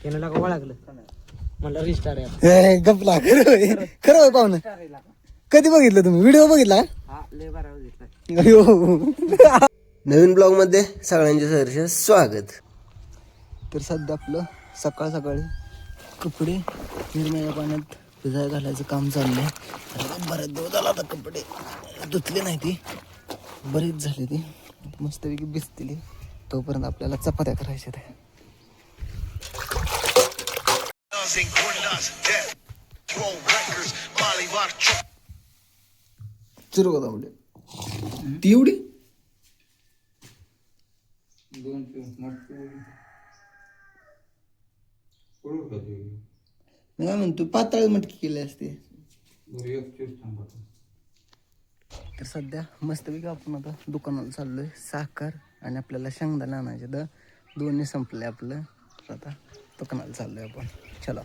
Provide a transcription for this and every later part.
त्यानं लागा वळागलं मला रिस्टार्ट आहे गपला खरं होय पाहुणं. कधी बघितलं तुम्ही व्हिडिओ बघितला? नवीन ब्लॉग मध्ये सगळ्यांचे सहर्ष स्वागत. तर सध्या आपलं सकाळ सकाळी कपडे निर्मळ पाण्यात भिजायला घालायचं काम चाललंय. बरेच दिवस झाला आता कपडे धुतले नाही ती, बरेच झाले ती मस्तपैकी भिजतील. तोपर्यंत आपल्याला चपात्या करायच्या आहेत. चिरू का तांबडे ती एवढी मी काय म्हणतो पातळ मटकी केली असते. तर सध्या मस्तपैकी आपण आता दुकानाला चाललोय. साखर आणि आपल्याला शेंगदाणे आणायचे तर दोन्ही संपले आपलं. आता दुकानाला चाललोय आपण. चला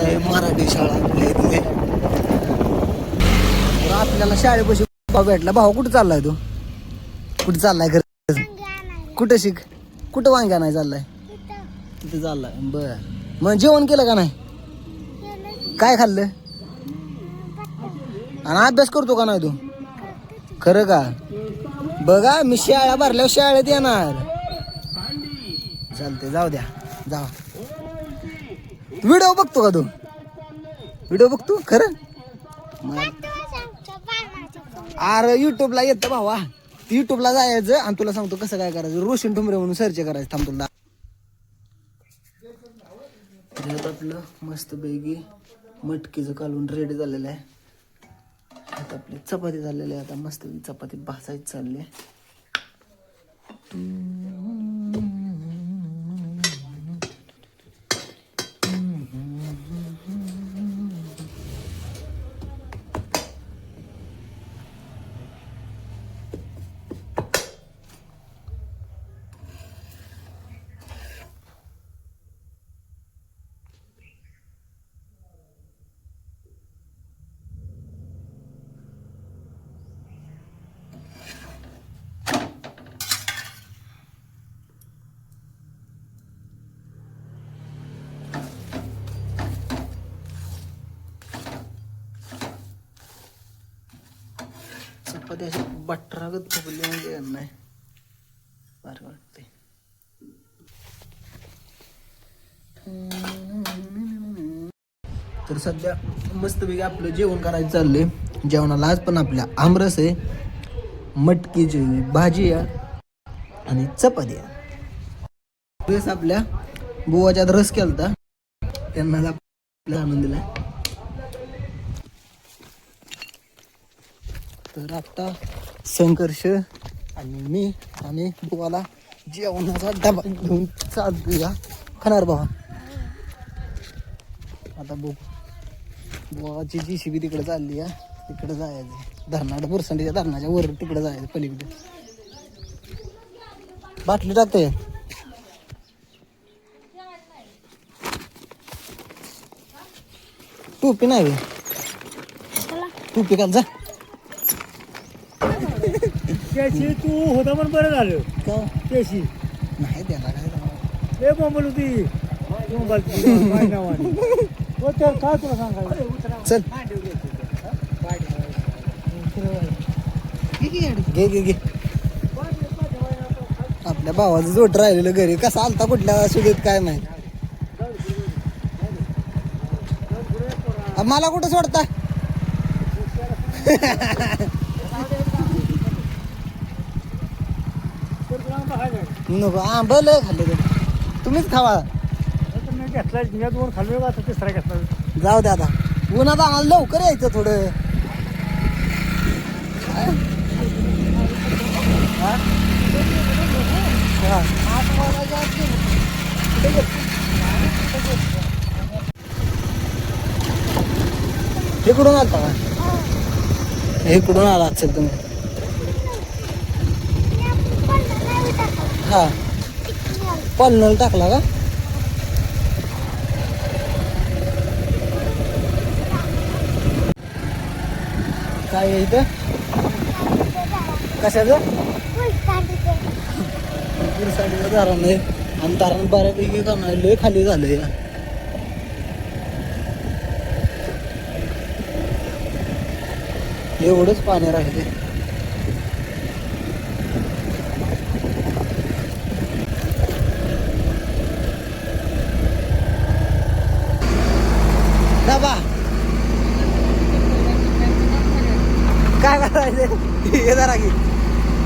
आहे मराठी शाळा आपल्या इथले. आपल्याला शाळेपाशी भाऊ भेटला. भाऊ कुठं चाललाय तू? कुठे चाललाय घर? कुठं शिक? कुठं वांग्या नाही चाललाय? तिथे चाललाय. बर मग जेवण केलं का नाही? काय खाल्लं? आणि अभ्यास करतो का नाही तू? खरं का? बघा मी शाळा भरल्यावर शाळेत येणार. चालते जाऊ द्या जावा. व्हिडिओ बघतो का तू? व्हिडिओ बघतो खरं? अरे युट्यूबला येतं भावा. युट्यूबला जायचं आणि तुला सांगतो कसं काय करायचं. रोशन ठुमरे म्हणून सर्च करायचं. थांब तुला आपलं मस्त पैकी मटकीचं कालून रेडी झालेलं आहे. आता आपली चपाती झालेली आहे. आता मस्त चपाती भाजायची चालली. चपाती अशी बटरागत फुगली म्हणजे नाही बरं वाटते. तर सध्या मस्तपैकी आपलं जेवण करायचं चाललंय. जेवणाला आज पण आपल्या आमरस आहे, मटकीची भाजी आहे आणि चपाती आहे. रस आपल्या बुवाच्यात रस केलता, त्यांना आपल्याला आणून दिला. तर आता संघर्ष आणि मी आणि बुवाला जेवणाचा डबा घेऊन चालूया. खाणार बाबा आता बुवाची JCB तिकडे चालली आहे. तिकडे जायचं धरणाच्या बुरसंडीच्या धरणाच्या वर तिकडे जायचं पलीकडे. बाटली टाकते टोपी नाही टोपी काल जा. तू होता पण बरं झालं का त्याशी नाही त्याला काय ए मोबाईल होती मोबाईल नावाने काय तुला सांगायचं. चल घे घे घे. आपल्या भावाचं जोट राहिलेलं घरी कसा आलता कुठल्या सुगीत काय माहित. मला कुठं सोडता? नको आंब लय खाल्ले तुम्हीच खावा. घेतला मी दोन खाल्ले आता तिसरा घेतला. जाऊ द्या आता उन्हात लवकर यायचं थोडं. इकडून आलता का इकडून आला असेल तुम्ही हा पलनल टाकला का काय आहे इथं कशाचं पुरसाडीचं धरण आहे आणि धरण बऱ्यापैकी करणार लय खाली झालंय एवढंच पाणी राहिले डबा काय करायचं हे जरा की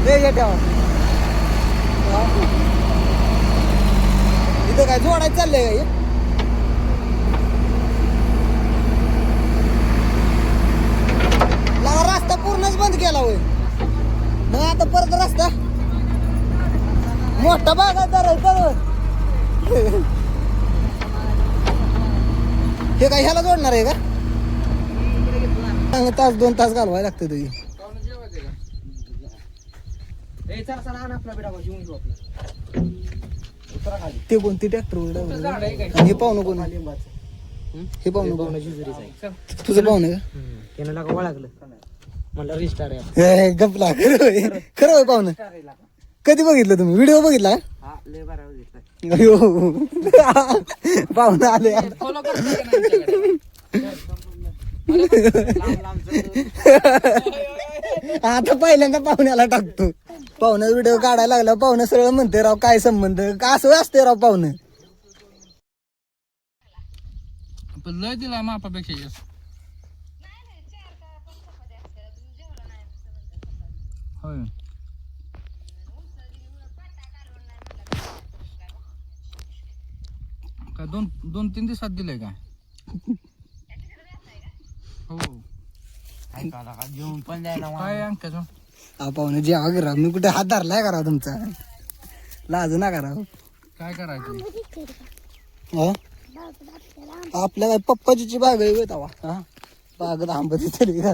हे ठेवा इथं काय जोडायचं चाललंय काय रस्ता पूर्णच बंद केला होय मग आता परत रस्ता मोठा बागायदार आहे बरोबर हे काय ह्याला जोडणार आहे का तास 2 तास घालवायला लागतं तुझी ते कोणती ट्रॅक्टर हे पाहुणं कोण हे पाहुणं तुझं पाहुणं का त्यानं लागा वळागलं म्हणलं रिस्टार्ट आहे गपला खरं होय पाहुणं कधी बघितलं तुम्ही व्हिडिओ बघितला पाहुणं आले आता पहिल्यांदा पाहुण्याला टाकतो पाहुणं व्हिडिओ काढायला लागला पाहुणं सरळ म्हणते राव काय संबंध का असं असते राव पाहुणं लय दिला मापापेक्षा होय काय 2-3 दिवसात दिलंय का हो घेऊन पण द्यायला काय अंकाचं हा पाहुणे जे करा मी कुठे हात धरलाय करा तुमचा लाज ना करा काय करायचं आपल्या काय पप्पाची बाग आहे तवा हा बाग आंबती तरी का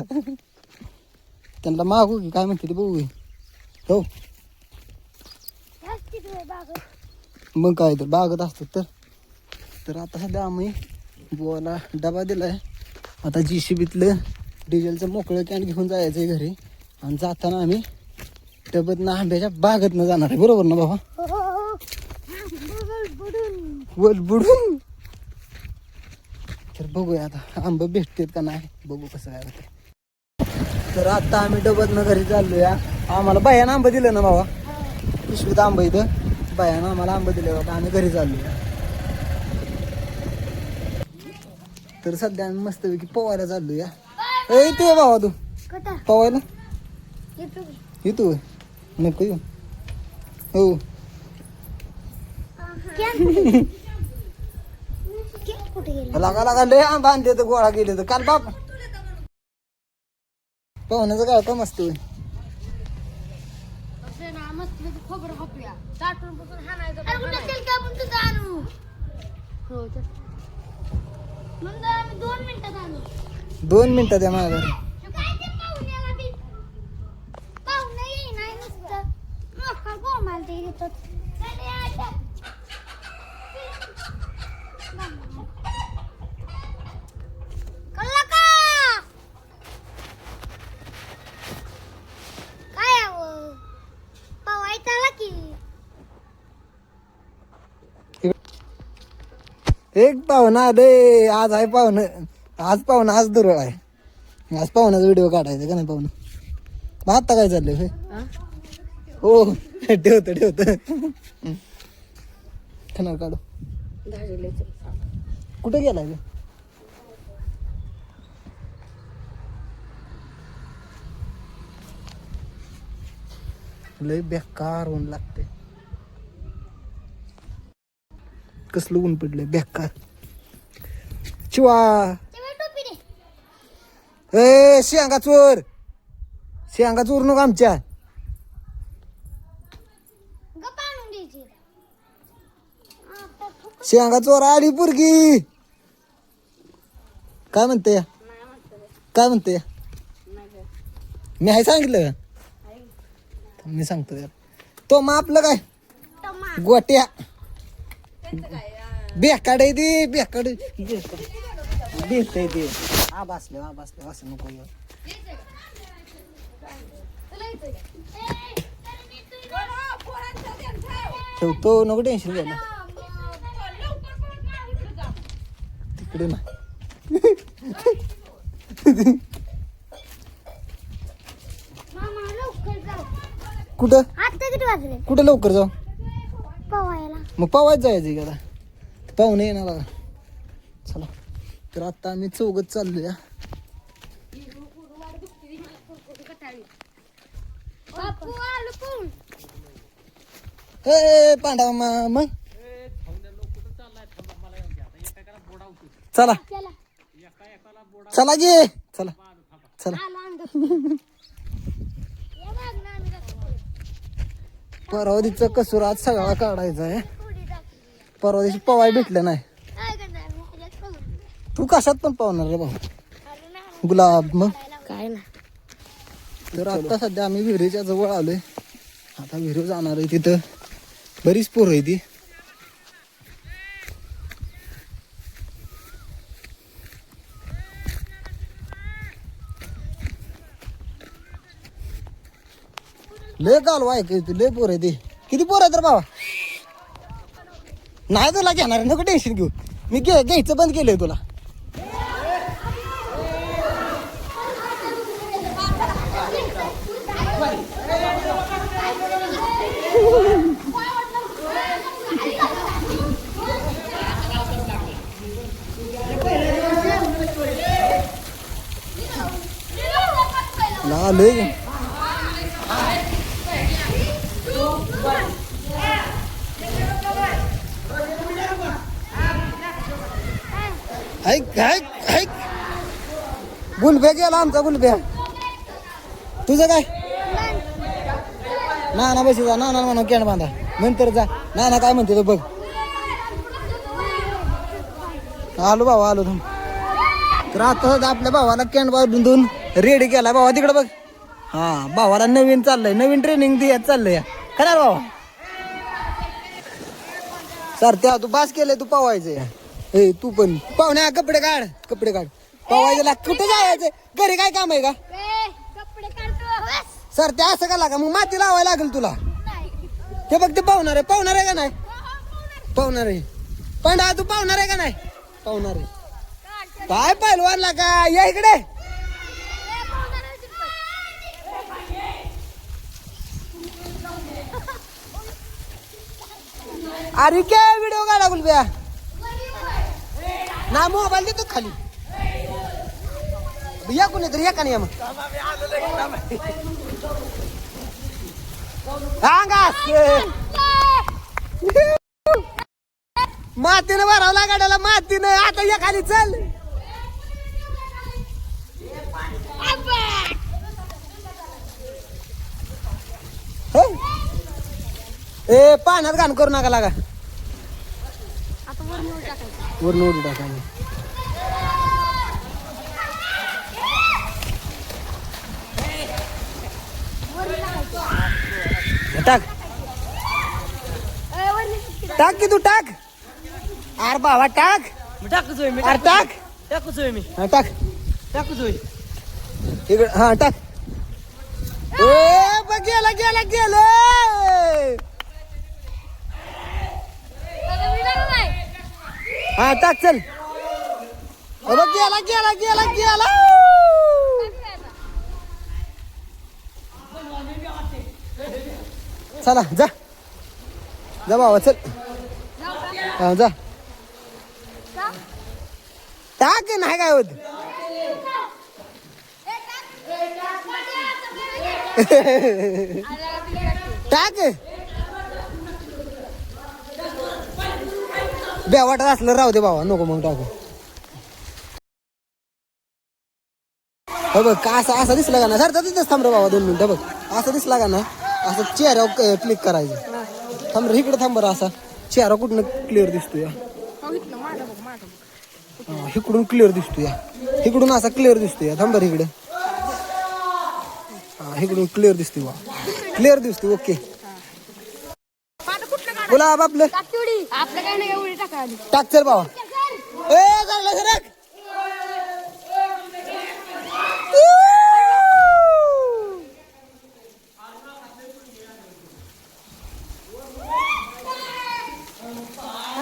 त्यांना मागू की काय म्हणते ते बघू हो मग काय तर बागत असतात तर आता सध्या आम्ही बुवाला डबा दिलाय आता JCBतलं डिझेलचं मोकळं कॅन घेऊन जायचंय घरी आणि जाताना आम्ही डब्यातनं आंब्याच्या बागेतनं जाणार आहे बरोबर ना बाबा बुडून तर बघूया आता आंबे भेटतात का नाही बघू कसं काय होतं तर आता आम्ही डब्यातनं घरी चाललोय आम्हाला बायानं आंबे दिलं ना बाबा पिशवीत आंबे इथं बायानं आम्हाला आंबे दिले बाबा आम्ही घरी चाललोय तर सध्या आम्ही मस्तपैकी पोवायला चाललोय येते बाबा तू पोवायला येतो नको येऊ हो लागा लय आंबा आणते तर गोळा केले तर काल बाप पाहुण्याचं काय का मस्त दोन मिनिटं द्या माझ्या घरी एक पाहुणा आले आज आहे पाहुणं आज दुरळ आहे आज पाहुण्याचा व्हिडिओ काढायचा का नाही पाहुणं मग आता काय चाललंय हो ठेवत खाणार काढू कुठे गेलाय लय बेकार ऊन लागते कसलं ऊन पडलंय बेकार चिवा शेंगा चोर नको आमच्या शेंगा चोर आली पुरगी काय म्हणते काय म्हणते मी आहे सांगितलं का? मी सांगतो यार तो मग आपलं काय गोट्या बेकाड आहे ती बेकाड भेटतंय ते बसले असं नको येऊ. ठेवतो नको टेन्शन घ्यायला तिकडे ना कुठं कुठं लवकर जाऊ मग पावायच जायचं का आता पाहुणे येणार बघा चला तर आता आम्ही चौघत चाललोया ए पांडा मग चला चला गे चला चला परवा दिवशीचा कसूर आज सगळा काढायचा आहे परवा दिवशी पवाय भेटलं नाही तू कशात पण पावणार रे भाऊ गुलाब मग काय ना तर आता सध्या आम्ही विहिरीच्या जवळ आलोय आता विहीर जाणार आहे तिथं बरीच पोरं आहे ती लय कालवा आहे तू लय पोर आहे ते किती पोर आहे तर बाबा नाही तुला घेणार नको टेन्शन घेऊ मी घ्यायचं बंद केलंय तुला आलोय ऐक ऐक ऐक गुलब्या गेला आमचा गुलब्या तुझं काय नाना बशी जा नाना म्हणा कॅन बांधा नंतर जा नाना काय म्हणते तो बघ आलो भावा आलो तुम तर आता आपल्या भावाला कॅन बांधून रेडी केला भावा तिकडे बघ हा भावाला नवीन चाललंय नवीन ट्रेनिंग द्यायचं चाललंय खरं भावा सर त्या तू बास केलंय तू पावायचं ए तू पण पाहुण्या कपडे काढ पावायचं लाग कुठे जायचं घरी काय काम आहे का सर ते असं का लागा मग माती लावायला लागेल तुला ते बघ ते पाहुणार आहे का नाही पाहुणार आहे पण तू पाहुणार आहे का नाही पाहुणार आहे काय पहिलवानला का या इकडे अरे काय व्हिडिओ काढा गुलब्या ना मोबाईल देतो खाली या कोणी तरी या का नाही मग मातीनं भरावला गाड्याला मातीनं आता या खाली चल ए पाण्यात घाण करू नका लागा वरून उडी टाकायला टाक टाक की तू टाक अरे बाबा टाक टाकतोय मी अरे टाक टाकतोय मी हा टाक टाकतोय इकडे हा टाक ए बघ गेला गेला गेला हा टाक चल बघ गेला गेला गेला गेला चला जा जा बाबा चल हा जा टाक नाही काय होत टाक ब्या वाटत असलं राहू दे बाबा नको मग टाकू बघ का असं दिसला का ना सर तिथंच थांब रे बाबा 2 मिनिटं बघ असं दिसला का ना असं चेहऱ्यावर क्लिक करायचं थांब रे इकडे थांब बरं असा चेहरा कुठनं क्लिअर दिसतोय इकडून क्लिअर दिसतोय, इकडून असा क्लिअर दिसतोय. थांब बरं इकडे. हा इकडून क्लिअर दिसतोय बा, क्लिअर दिसतोय. ओके बोला आपलं आपलं काय नाही उडी टाकायला. टाक चल बाबा. ए चालला सरक.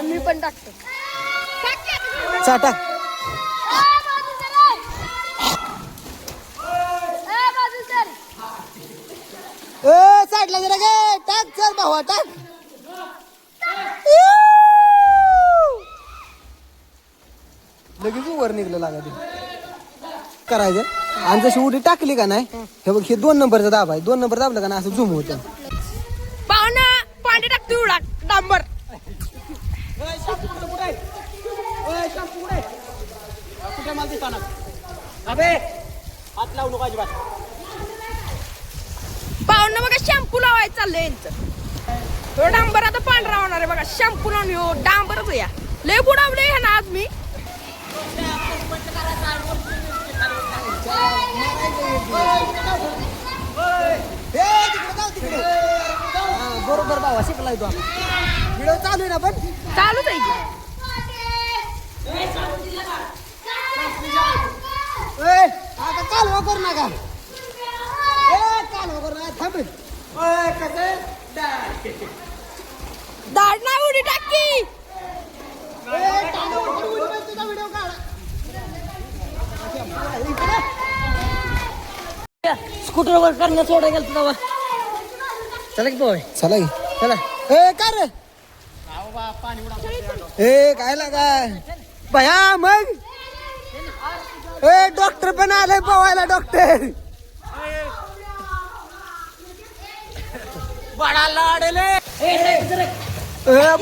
मी पण टाकतो. टाक. ए साईडला जरा गे. टाक चल भावा टाक. लगेच वर निघलं लागा ते करायचं. आणि जशी उडी टाकली का नाही, हे बघ हे 2 नंबरचा दाब आहे. 2 नंबर दाबलं का नाही असं झूम होतं. पाहुणा पाणी टाकतो उडा डांबर. पाहुणा बघा शॅम्पू लावायचं चाललंय यांचं. तो डांबर आता पांढरा होणार आहे बघा. शॅम्पू लावून हो डांबरच या. लय बुडावले ह्या ना आज मी. बरोबर बाबा शिकलाय तो. व्हिडिओ चालू आहे ना पण चालूच आहे की. आता चालू करू नका. चालू करू नका थांब. दाढ नाही उडी टाकी. व्हिडिओ काढा. स्कूटरवर करणं सोडायला गेलं तेव्हा. चला की बोय, चला की. चला. ए काय रे ए काय लागा भया मग. ए डॉक्टर पण आले पोवायला. डॉक्टर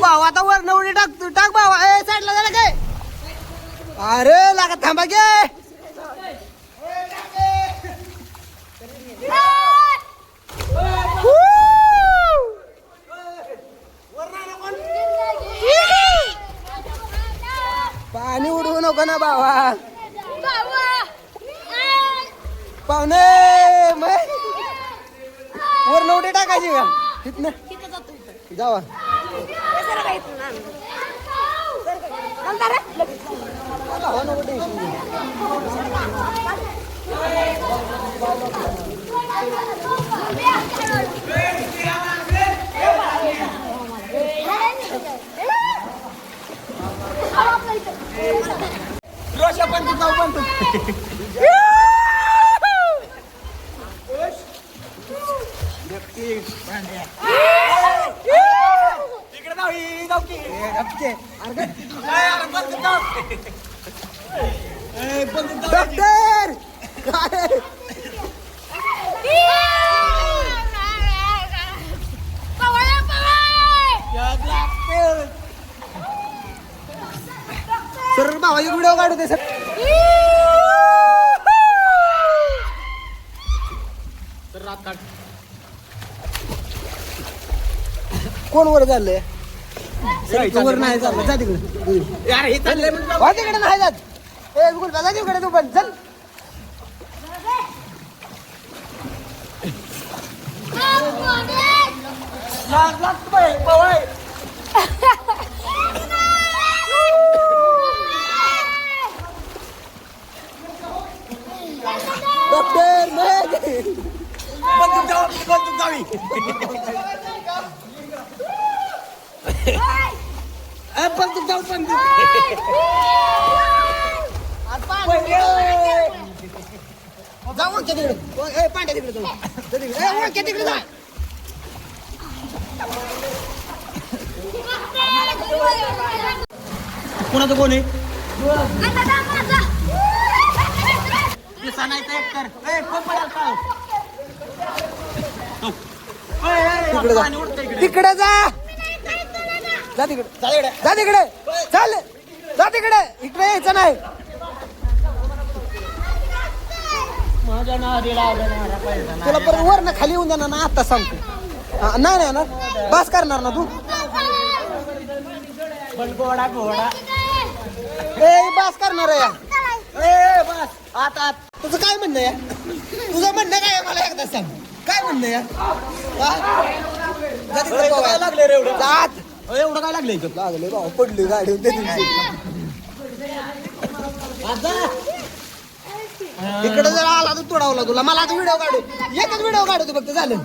भाऊ आता वर उडी टाकतो. टाक भावा. ए साईडला झाला काय. अरे लागा थांबा गे. पाणी उडवू नको ना बाबा. पाहुणे वर नवडी टाकायची का इथनं जावा. रोशा पण जाऊ पण तू. डॉक्टर सर बाबा एक व्हिडिओ काढू दे सर. कोण वर चाललंय. वर नाही चाललं. जा तिकडे. तिकडे नाही जात. ए गुल जा तिकडे तू पण चल. डॉक्टर जाऊ तिकडे. पांड्या तिकडे जाऊ. तिकडे जा. कोणाचं कोण आहे. तिकडे जा. तिकडे जा. जा तिकडे. जा तिकडे. चाल जा तिकडे. इकडे यायचं नाही. तुला परत वर ना खाली येऊन देणार ना. आता सांगतो. नाही नाही ना बस करणार ना तू. पण घोडा ए बस करणार आहे ए बस आता तुझं काय म्हणणं या तुझं म्हणणं काय आहे मला एकदा सांग काय म्हणणं या काय लागले रे एवढं जात एवढं काय लागले लागले भाऊ पडली गाडी इकडे जर आला तर तोडावला तुला मला आता व्हिडिओ काढू एकच व्हिडिओ काढू तू फक्त झालं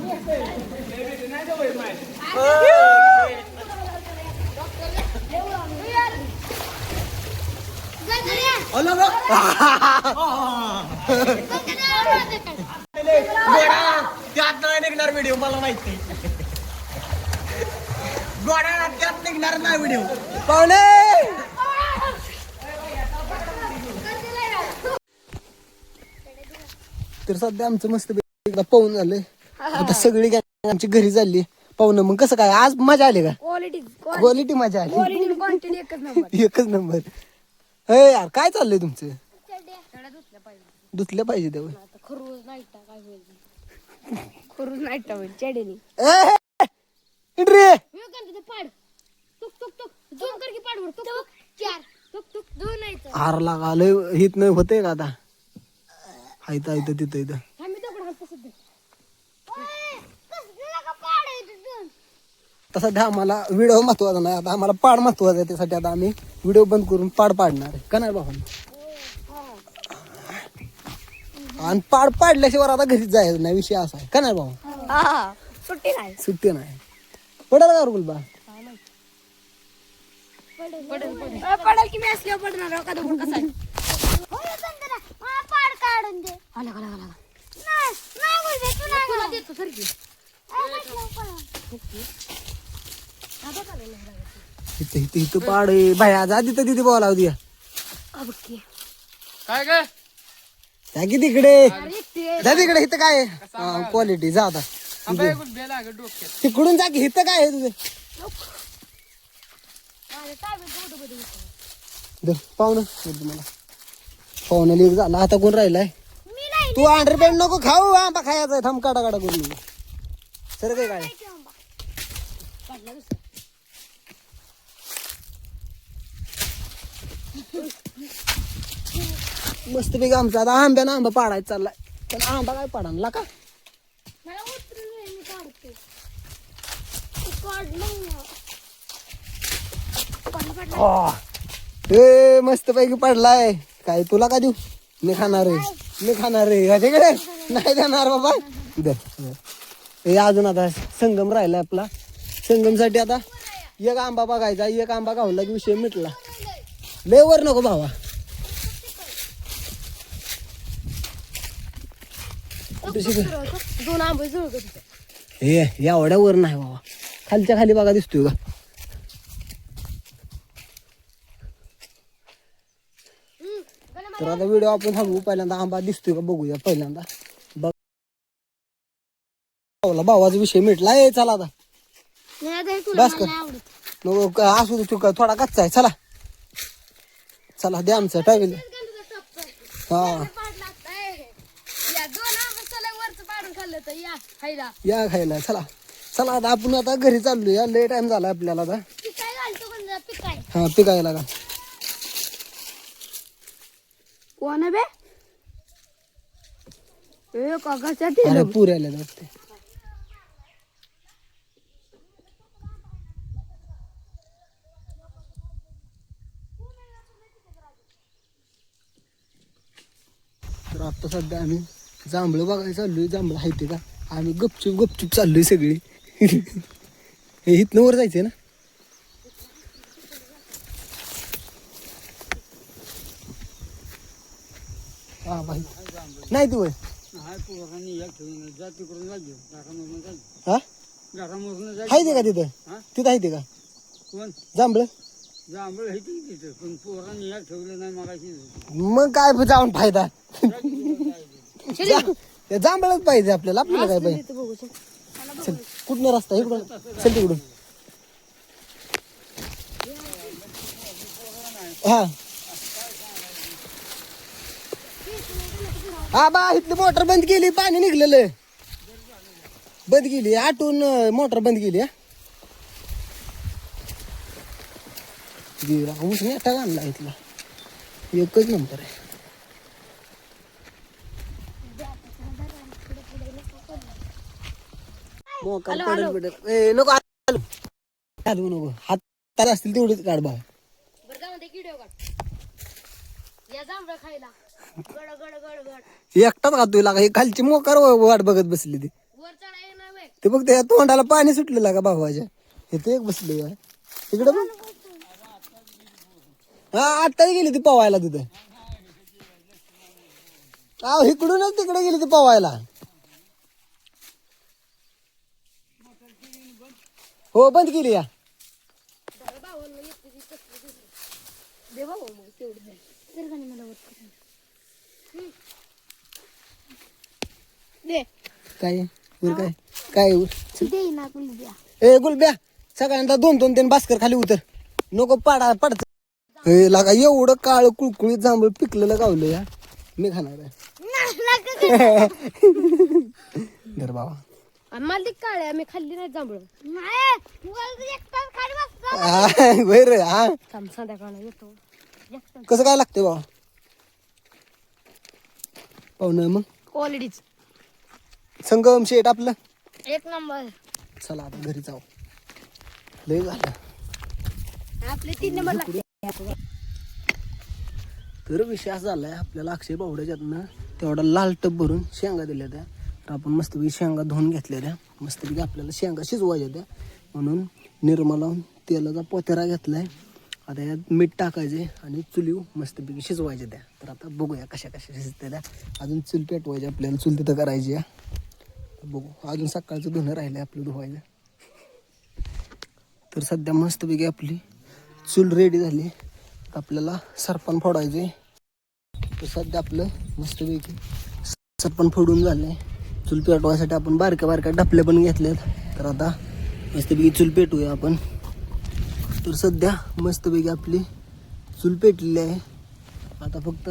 त्यात नाही निघणार व्हिडिओ मला माहिती गोड्या त्यात निघणार नाही व्हिडिओ पाहुणे तर सध्या आमचं मस्त एकदा पाहून झालंय आता सगळी गॅंग आमची घरी झाली पाहुणं मग कसं काय आज मजा आली का क्वालिटी मजा आली एकच नंबर हे यार काय चाललंय तुमचं धुतल्या पाहिजे तेव्हा हार लागालय हित नाही होते का आता हायत हायत तिथं इथं तसा द्या आम्हाला व्हिडिओ महत्वाचा नाही आता आम्हाला पाड महत्वाचा आहे त्यासाठी आता आम्ही व्हिडिओ बंद करून पाड पाडणार आहे का नाही बाबा आणि पाड पाडल्याशिवाय आता घरीच जायचं नाही विषय असा आहे का नाही बाबा सुट्टी नाही पडेल का रुलबा पडेल की मी असल्यावर पडणार का तो कसा आहे इथं पाड आहे बाया जा तिथं तिथे बोला होती काय काय त्या की तिकडे जा तिकडे इथं काय क्वालिटी जा आता तिकडून जा की इथं काय आहे तुझे पाहुणं तुम्हाला पाहुणं लीक झाला आता कोण राहिलाय तू अंडरपॅन्ट नको खाऊ आंबा खायचा थांब काढा काढा करून सर काय काय मस्त पैकी आमचा आता आंब्यानं आंबा पाडायचा चाललाय पण आंबा काय पाडा का ए मस्त पैकी पडलाय काय तुला का देऊ मी खाणार आहे ह्याच्याकडे नाही देणार बाबा हे अजून आता संगम राहिलाय आपला संगम साठी आता एक आंबा बघायचा एक आंबा गावला की विषय मिटला लय वर नको भावा दोन आंबे हे एवढ्या वर नाही बाबा खालच्या खाली बघा दिसतोय का तर आता व्हिडिओ आपण थांबवू पहिल्यांदा आंबा दिसतोय का बघूया पहिल्यांदा भावाचा विषय मिटला ए चला आता बस कर नको असू दे चुका थोडा कच्चा आहे चला चला द्या आमचं टावेल हा या खायला चला चला आता आपण आता घरी चाललोय लय टाइम झाला आपल्याला आता हा पिकायला का कोण बे पुऱ्याला वाटते तर आता सध्या आम्ही जांभळं बघायला चाललोय जांभळं हायते का आम्ही गपचूप चाललोय सगळी हे इथनं वर जायचंय ना हा भाई नाही तू हा हायते का तिथं तिथं हायते का जांभळं मग काय जाऊन फायदा जांभळच पाहिजे आपल्याला काय पाहिजे चल कुठनं रस्ता इकडून चल तिकडून हा हा बा इथली मोटर बंद केली पाणी निघलेलं बंद केली आटून मोटर बंद केली हा आणला इथला एकच नंबर आहे. मोकार पडेल बिडेल. ए नको आलू आलू नको. हात असतील तेवढेच काढ बा. एकटाच खातोय लागा. हे खालची मोकार वाट बघत बसली ती. ते बघ त्या तोंडाला पाणी सुटलेलं का भावाच्या. हे ते एक बसले तिकडे बघ. हा आत्ताच गेली ती पवायला तिथे. इकडूनच तिकडे गेली ती पवायला. हो बंद केली या. काय वर काय काय ए गुलब्या सगळ्यांना 2-2 भास्कर खाली उतर. नको पाडा पडत. हे लागा एवढं काळ कुळकुळीत जांभळ पिकलेलं गावलं या. मी खाणार आहे. धर बाबा. आम्हाला काळे आम्ही खाल्ली नाही जांभळ. रे हा संध्याकाळ येतो. कसं काय लागते बाबा पाहुणं मग क्वालिटीच संगम शेट आपलं एक नंबर. चला आता घरी जाऊ. लय झालं आपले 3 नंबर लागते. तर विषय असा झालाय आपल्याला अक्षय बावड्याच्यातनं तेवढा लाल टप भरून शेंगा दिल्या त्या. तर आपण मस्तपैकी शेंगा धुवून घेतल्या त्या. मस्तपैकी आपल्याला शेंगा शिजवायच्या त्या. म्हणून निर्मा लावून तेलाचा पोतेरा घेतलाय. आता यात मीठ टाकायचे आणि चुलीव मस्तपैकी शिजवायच्या त्या. तर आता बघूया कशा कशा शिजते त्या. अजून चूल पेटवायची आपल्याला. चूल तिथं करायची बघू. अजून सकाळचं धुणं राहिलं आपलं धुवायचं. तर सध्या मस्तपैकी आपली चूल रेडी झाली. आपल्याला सरपण फोडायचे. तर सध्या आपलं मस्तपैकी सरपण फोडून झालंय. चूल पेटवायसाठी आपण बारक्या बारक्या डपले पण घेतलेत. तर आता मस्तपैकी चूल पेटवूया आपण. तर सध्या मस्तपैकी आपली चूल पेटलेली आहे. आता फक्त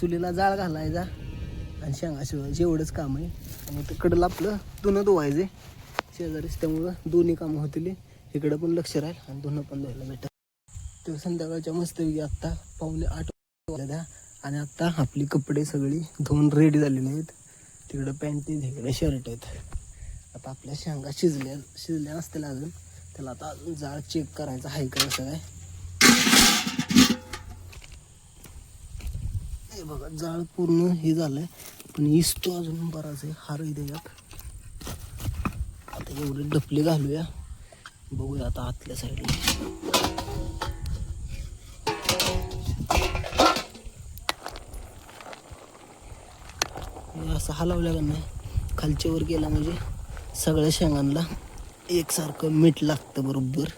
चुलीला जाळ घालायचा आणि शेंगा शिवायची एवढंच काम आहे. आणि तिकडलं आपलं धुणं धुवायचे शेजारीच. त्यामुळं दोन्ही कामं होतील. इकडं पण लक्ष राहील आणि धुणं पण धुवायला भेटेल. तर संध्याकाळच्या मस्तपैकी आत्ता 7:45 वाजल्या. आणि आत्ता आपली कपडे सगळी धुवून रेडी झालेली आहेत. तिकडं पॅन्ट आहेत, इकडे शर्ट आहेत. आता आपल्या शेंगा शिजल्या नसतील अजून. त्याला आता अजून जाळ चेक करायचं आहे का कसं काय. हे बघा जाळ पूर्ण हे झालंय पण इसतो अजून बराच आहे. हार आहे त्याच्यात. आता एवढे डपले घालूया. बघूया आता आतल्या साईडला. असं हलवल्या का नाही खालच्या वर गेला म्हणजे सगळ्या शेंगांना एकसारखं मीठ लागतं बरोबर.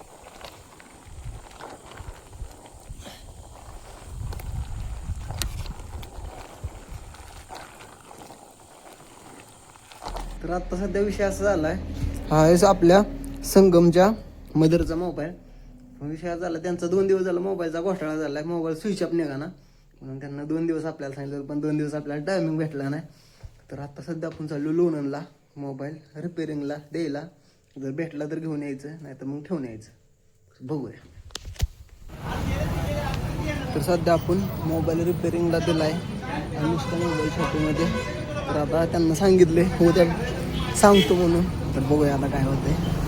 तर आता सध्या विषय असा झालाय. हा आहे आपल्या संगमच्या मदरचा मोबाईल. विषय झाला त्यांचा 2 दिवस झाला मोबाईलचा घोटाळा झालाय. मोबाईल स्विच ऑफ निघा ना म्हणून त्यांना 2 दिवस आपल्याला सांगितलं. पण 2 दिवस आपल्याला टायमिंग भेटला नाही. तर आता सध्या आपण चाललो लोणंदला मोबाईल रिपेअरिंगला द्यायला. जर भेटला तर घेऊन यायचं नाही तर मग ठेवून यायचं. बघूया. तर सध्या आपण मोबाईल रिपेअरिंगला दिला आहे अनुष्का मोबाईल शॉपीमध्ये. तर आता त्यांना सांगितले हो त्या सांगतो म्हणून. तर बघूया आता काय होतंय.